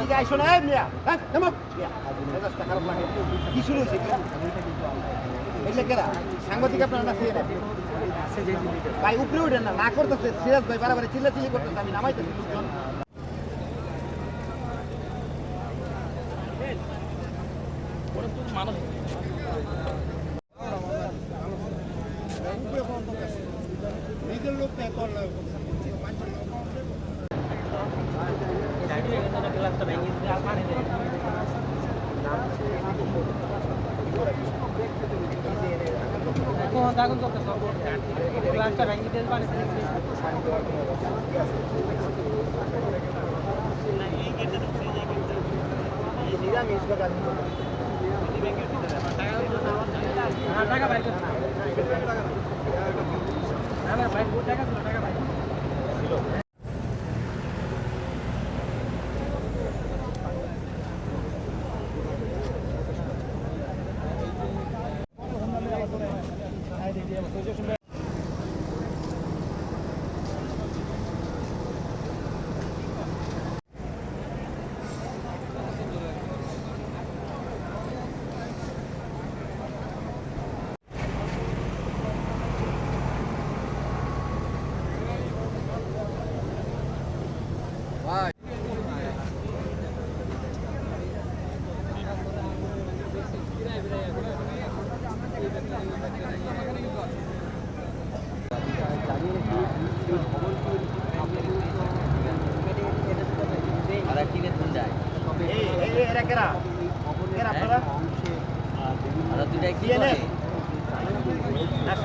দিকে আইসো না মিয়া, হ্যাঁ থামো মিয়া, মেজাজটা খারাপ লাগে। কি শুরু হয়েছে এগুলো কেরা সাংবাদিক আপনারা না সিএনএ ভাই উপরে উঠেন না, না করতেছে সিরাজ ভাই বারবার চিল্লাচিল্লি করতেছে, আমি নামাইতেছি লোকজন। মানুষ নিজের লোক আগুন চলতেছে গ্লাসটা ভেঙে তেল পানি টাকা বাইর করছে না ভাই টাকা ছিল টাকা বাইর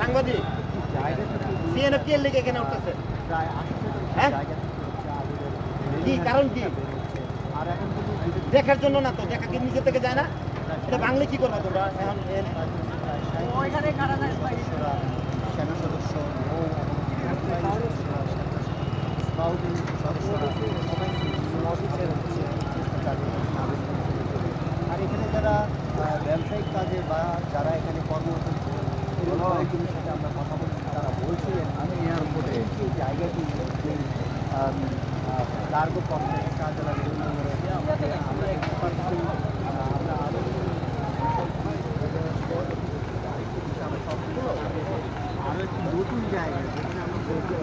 সাংবাদিক সিএনএফ কে লিখে এখানে উঠতেছে, হ্যাঁ কি কারণ কি? দেখার জন্য না তো, দেখা কি নিজে থেকে যায় না? এটা বাংলা কি করবো তোমরা এখন? সেনা সদস্য আর এখানে যারা ব্যবসায়িক কাজে বা যারা এখানে কর্মরত কয়েকজনের সাথে আমরা কথা বলছি, তারা বলছিলেন আমি এয়ারপোর্টে এই জায়গাটি কার্গো কমপ্লেক্স কার্যালয় আমরা একটু আমরা আরও একটি নতুন জায়গা যেখানে আমরা বলতে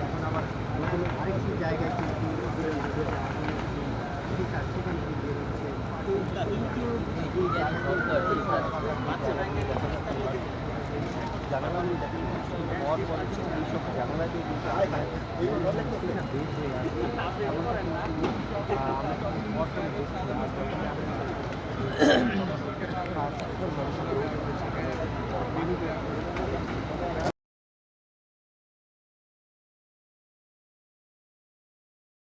এখন আবার নতুন আরেকটি জায়গায় কিন্তু সেখান থেকে বেরোচ্ছে জানালা পর পরে এইসব জানালা দিয়ে কিন্তু বেশ হয়ে আসছে আমরা